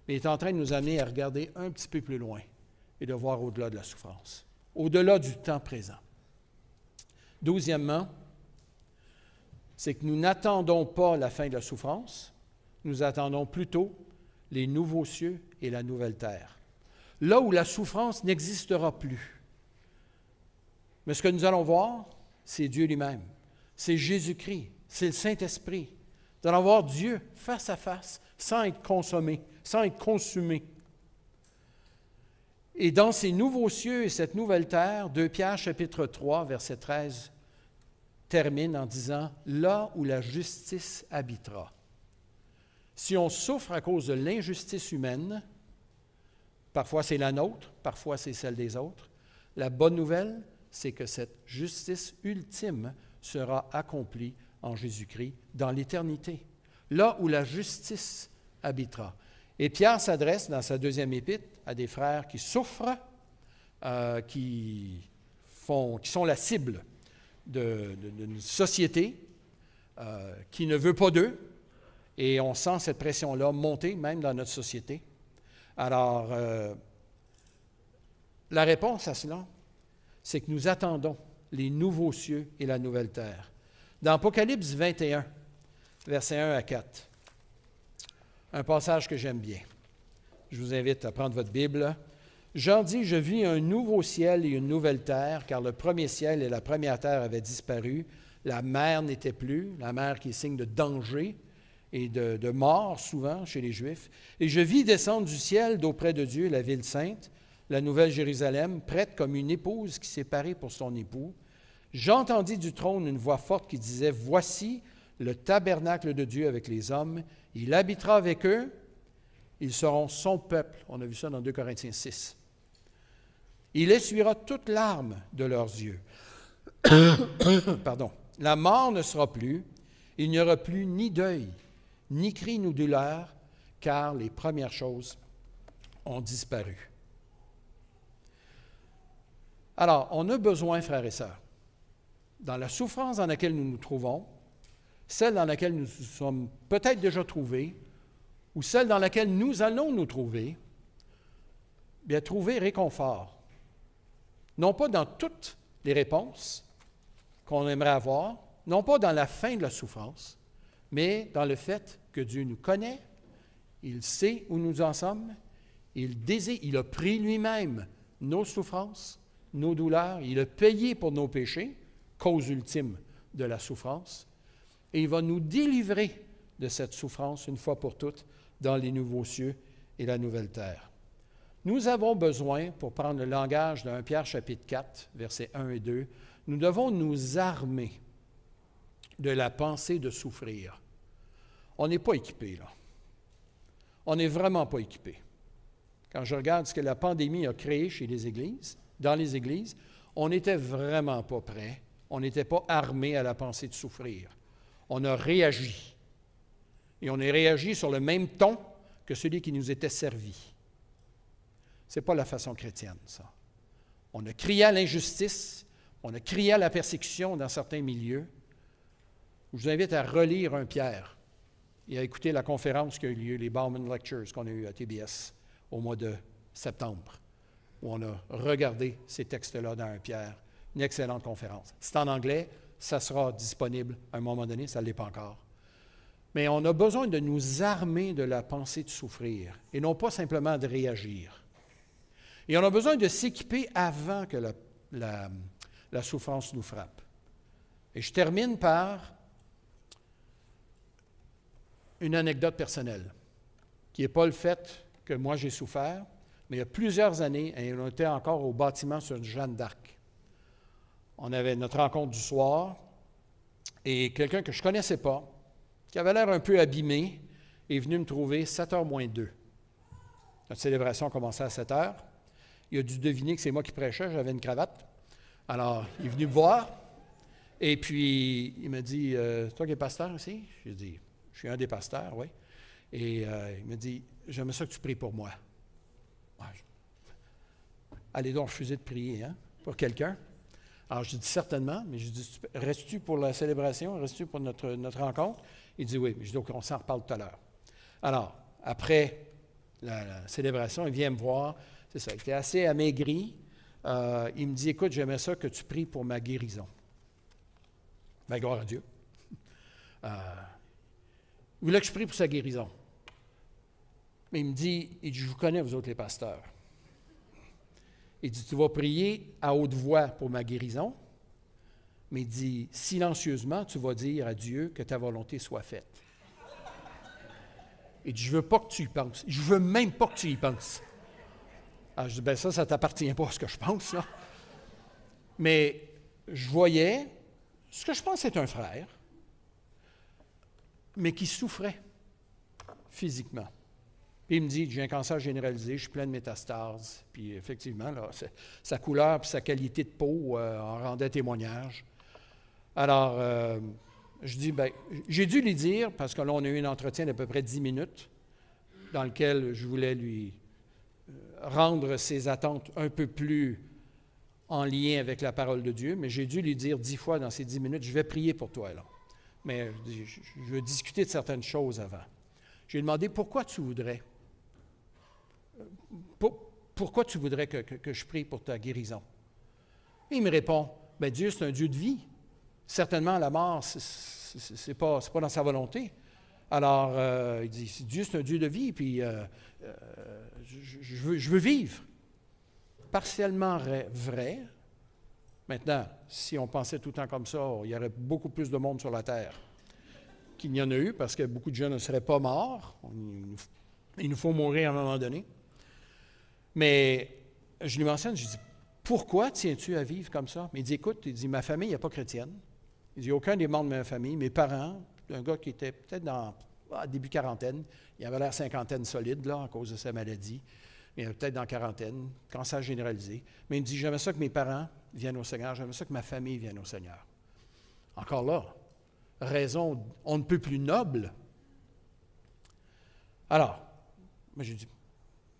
mais il est en train de nous amener à regarder un petit peu plus loin et de voir au-delà de la souffrance, au-delà du temps présent. 12e, c'est que nous n'attendons pas la fin de la souffrance, nous attendons plutôt les nouveaux cieux et la nouvelle terre, là où la souffrance n'existera plus. Mais ce que nous allons voir, c'est Dieu lui-même. C'est Jésus-Christ, c'est le Saint-Esprit. Nous allons voir Dieu face à face, sans être consommé, sans être consumé. Et dans ces nouveaux cieux et cette nouvelle terre, 2 Pierre chapitre 3, verset 13, termine en disant « Là où la justice habitera ». Si on souffre à cause de l'injustice humaine, parfois c'est la nôtre, parfois c'est celle des autres, La bonne nouvelle, c'est que cette justice ultime sera accomplie en Jésus-Christ dans l'éternité, là où la justice habitera. Et Pierre s'adresse dans sa deuxième épître à des frères qui souffrent, qui sont la cible d'une société qui ne veut pas d'eux, et on sent cette pression-là monter même dans notre société. Alors, la réponse à cela, c'est que nous attendons les nouveaux cieux et la nouvelle terre. Dans Apocalypse 21, versets 1 à 4, un passage que j'aime bien. Je vous invite à prendre votre Bible. Jean dit, « Je vis un nouveau ciel et une nouvelle terre, car le premier ciel et la première terre avaient disparu. La mer n'était plus, la mer qui est signe de danger et de mort souvent chez les Juifs. Et je vis descendre du ciel d'auprès de Dieu la ville sainte, la nouvelle Jérusalem, prête comme une épouse qui s'est parée pour son époux. J'entendis du trône une voix forte qui disait, « Voici le tabernacle de Dieu avec les hommes. Il habitera avec eux. Ils seront son peuple. » On a vu ça dans 2 Corinthiens 6. « Il essuiera toute larme de leurs yeux. » Pardon. « La mort ne sera plus. Il n'y aura plus ni deuil, ni cri, ni douleur, car les premières choses ont disparu. » Alors, on a besoin, frères et sœurs, dans la souffrance dans laquelle nous nous trouvons, celle dans laquelle nous sommes peut-être déjà trouvés, ou celle dans laquelle nous allons nous trouver, bien trouver réconfort. Non pas dans toutes les réponses qu'on aimerait avoir, non pas dans la fin de la souffrance, mais dans le fait que Dieu nous connaît, il sait où nous en sommes, il désire, il a pris lui-même nos souffrances, nos douleurs, il a payé pour nos péchés, cause ultime de la souffrance, et il va nous délivrer de cette souffrance une fois pour toutes dans les nouveaux cieux et la nouvelle terre. Nous avons besoin, pour prendre le langage de 1 Pierre chapitre 4, versets 1 et 2, nous devons nous armer de la pensée de souffrir. On n'est pas équipé, là. On n'est vraiment pas équipé. Quand je regarde ce que la pandémie a créé chez les églises, dans les églises, on n'était vraiment pas prêt, on n'était pas armé à la pensée de souffrir. On a réagi. Et on a réagi sur le même ton que celui qui nous était servi. Ce n'est pas la façon chrétienne, ça. On a crié à l'injustice, on a crié à la persécution dans certains milieux. Je vous invite à relire 1 Pierre et à écouter la conférence qui a eu lieu, les Bauman Lectures qu'on a eues à TBS au mois de septembre, où on a regardé ces textes-là dans 1 Pierre. Une excellente conférence. C'est en anglais, ça sera disponible à un moment donné, ça ne l'est pas encore. Mais on a besoin de nous armer de la pensée de souffrir et non pas simplement de réagir. Et on a besoin de s'équiper avant que la souffrance nous frappe. Et je termine par une anecdote personnelle, qui n'est pas le fait que moi j'ai souffert, mais il y a plusieurs années, et on était encore au bâtiment sur Jeanne d'Arc. On avait notre rencontre du soir, et quelqu'un que je ne connaissais pas, qui avait l'air un peu abîmé, est venu me trouver 7h moins 2. Notre célébration commençait à 7h. Il a dû deviner que c'est moi qui prêchais, j'avais une cravate. Alors, il est venu me voir, et puis il m'a dit, « Toi qui es pasteur ici? » J'ai dit, « Je suis un des pasteurs, oui. » Et il m'a dit, « J'aimerais ça que tu pries pour moi. » Allez donc refuser de prier, hein, pour quelqu'un. Alors, je dis certainement, mais je dis, restes-tu pour la célébration, restes-tu pour notre rencontre? Il dit oui, mais je dis, OK, on s'en reparle tout à l'heure. Alors, après la célébration, il vient me voir, c'est ça, il était assez amaigri. Il me dit, écoute, j'aimerais ça que tu pries pour ma guérison. Bien, gloire à Dieu. Il voulait que je prie pour sa guérison. Mais il me dit, je vous connais, vous autres les pasteurs. Il dit, tu vas prier à haute voix pour ma guérison, mais il dit, silencieusement, tu vas dire à Dieu que ta volonté soit faite. Il dit, je ne veux pas que tu y penses. Je ne veux même pas que tu y penses. Alors, je dis, bien ça ne t'appartient pas à ce que je pense, là. Mais je voyais ce que je pense être un frère, mais qui souffrait physiquement. Puis il me dit, j'ai un cancer généralisé, je suis plein de métastases. Puis effectivement, là, sa couleur et sa qualité de peau en rendaient témoignage. Alors, je dis, bien, j'ai dû lui dire, parce que là, on a eu un entretien d'à peu près 10 minutes, dans lequel je voulais lui rendre ses attentes un peu plus en lien avec la parole de Dieu, mais j'ai dû lui dire 10 fois dans ces 10 minutes, je vais prier pour toi, là. Mais je veux discuter de certaines choses avant. J'ai demandé, pourquoi tu voudrais que je prie pour ta guérison? Et il me répond, bien, Dieu, c'est un Dieu de vie. Certainement, la mort, c'est pas dans sa volonté. Alors, il dit, Dieu, c'est un Dieu de vie, puis je veux vivre. Partiellement vrai. Maintenant, si on pensait tout le temps comme ça, il y aurait beaucoup plus de monde sur la Terre qu'il n'y en a eu, parce que beaucoup de gens ne seraient pas morts. Il nous faut mourir à un moment donné. Mais je lui mentionne, je dis, pourquoi tiens-tu à vivre comme ça? Mais il dit, écoute, il dit, ma famille n'est pas chrétienne. Il dit, aucun des membres de ma famille, mes parents, un gars qui était peut-être dans début quarantaine, il avait l'air cinquantaine solide, là, à cause de sa maladie. Il était peut-être dans la quarantaine, cancer généralisé. Mais il me dit, j'aimerais ça que mes parents viennent au Seigneur, j'aimerais ça que ma famille vienne au Seigneur. Encore là, raison on ne peut plus noble. Alors, moi j'ai dit,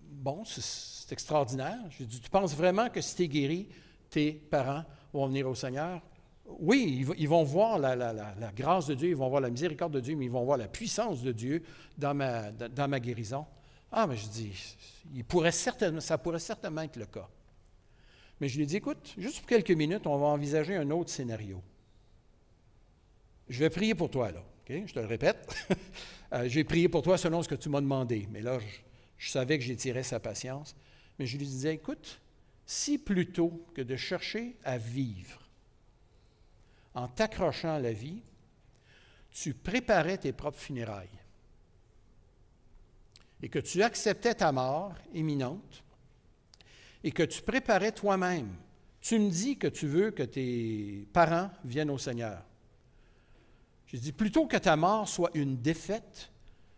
bon, c'est extraordinaire. J'ai dit, tu penses vraiment que si tu es guéri, tes parents vont venir au Seigneur? Oui, ils vont voir la grâce de Dieu, ils vont voir la miséricorde de Dieu, mais ils vont voir la puissance de Dieu dans ma guérison. Ah, mais je dis, ça pourrait certainement être le cas. Mais je lui ai dit, écoute, juste pour quelques minutes, on va envisager un autre scénario. Je vais prier pour toi, là. Okay? Je te le répète. J'ai prié pour toi selon ce que tu m'as demandé. Mais là, je savais que j'étirais sa patience. Mais je lui disais, écoute, si plutôt que de chercher à vivre en t'accrochant à la vie, tu préparais tes propres funérailles et que tu acceptais ta mort imminente et que tu préparais toi-même. Tu me dis que tu veux que tes parents viennent au Seigneur. Je dis, plutôt que ta mort soit une défaite,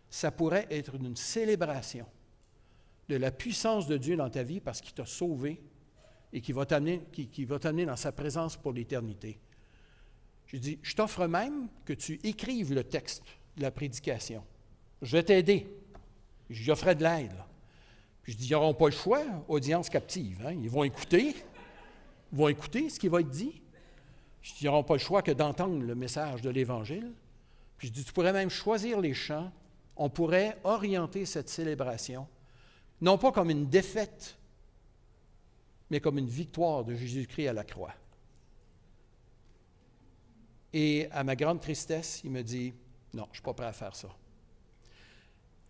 ça pourrait être une célébration de la puissance de Dieu dans ta vie parce qu'il t'a sauvé et qui va t'amener dans sa présence pour l'éternité. Je dis, je t'offre même que tu écrives le texte de la prédication. Je vais t'aider. J'y offrais de l'aide. Puis je dis, ils n'auront pas le choix, audience captive. Hein? Ils vont écouter ce qui va être dit. Je dis, ils n'auront pas le choix que d'entendre le message de l'Évangile. Puis je dis, tu pourrais même choisir les chants. On pourrait orienter cette célébration, non pas comme une défaite, mais comme une victoire de Jésus-Christ à la croix. Et à ma grande tristesse, il me dit, non, je ne suis pas prêt à faire ça.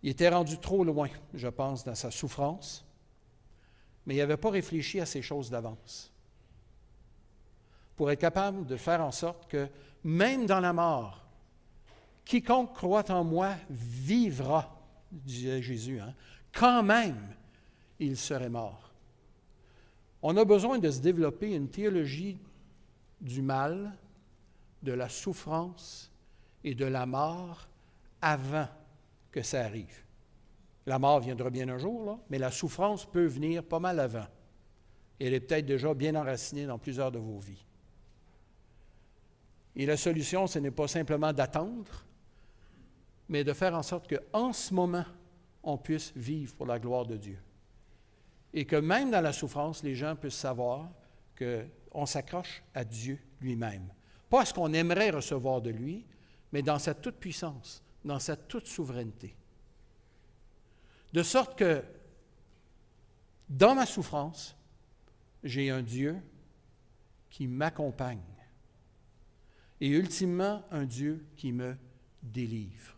Il était rendu trop loin, je pense, dans sa souffrance, mais il n'avait pas réfléchi à ces choses d'avance. Pour être capable de faire en sorte que, même dans la mort, quiconque croit en moi vivra, disait Jésus, hein, quand même il serait mort. On a besoin de se développer une théologie du mal, de la souffrance et de la mort avant que ça arrive. La mort viendra bien un jour, là, mais la souffrance peut venir pas mal avant. Et elle est peut-être déjà bien enracinée dans plusieurs de vos vies. Et la solution, ce n'est pas simplement d'attendre, mais de faire en sorte qu'en ce moment, on puisse vivre pour la gloire de Dieu. Et que même dans la souffrance, les gens puissent savoir qu'on s'accroche à Dieu lui-même. Pas à ce qu'on aimerait recevoir de lui, mais dans sa toute-puissance, dans sa toute-souveraineté. De sorte que, dans ma souffrance, j'ai un Dieu qui m'accompagne. Et ultimement, un Dieu qui me délivre.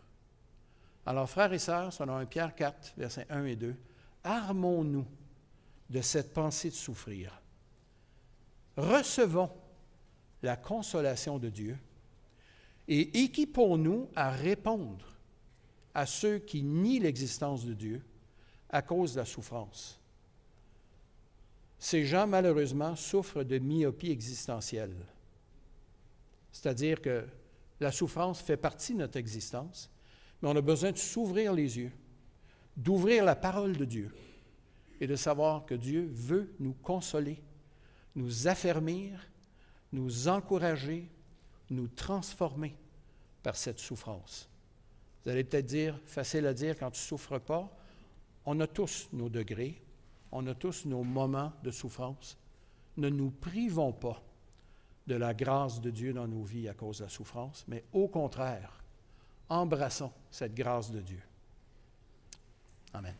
Alors, frères et sœurs, selon 1 Pierre 4, versets 1 et 2, armons-nous de cette pensée de souffrir. Recevons la consolation de Dieu et équipons-nous à répondre à ceux qui nient l'existence de Dieu à cause de la souffrance. Ces gens, malheureusement, souffrent de myopie existentielle. C'est-à-dire que la souffrance fait partie de notre existence, mais on a besoin de s'ouvrir les yeux, d'ouvrir la parole de Dieu et de savoir que Dieu veut nous consoler, nous affermir, nous encourager, nous transformer par cette souffrance. Vous allez peut-être dire, facile à dire quand tu ne souffres pas, on a tous nos degrés, on a tous nos moments de souffrance. Ne nous privons pas de la grâce de Dieu dans nos vies à cause de la souffrance, mais au contraire, embrassons cette grâce de Dieu. Amen.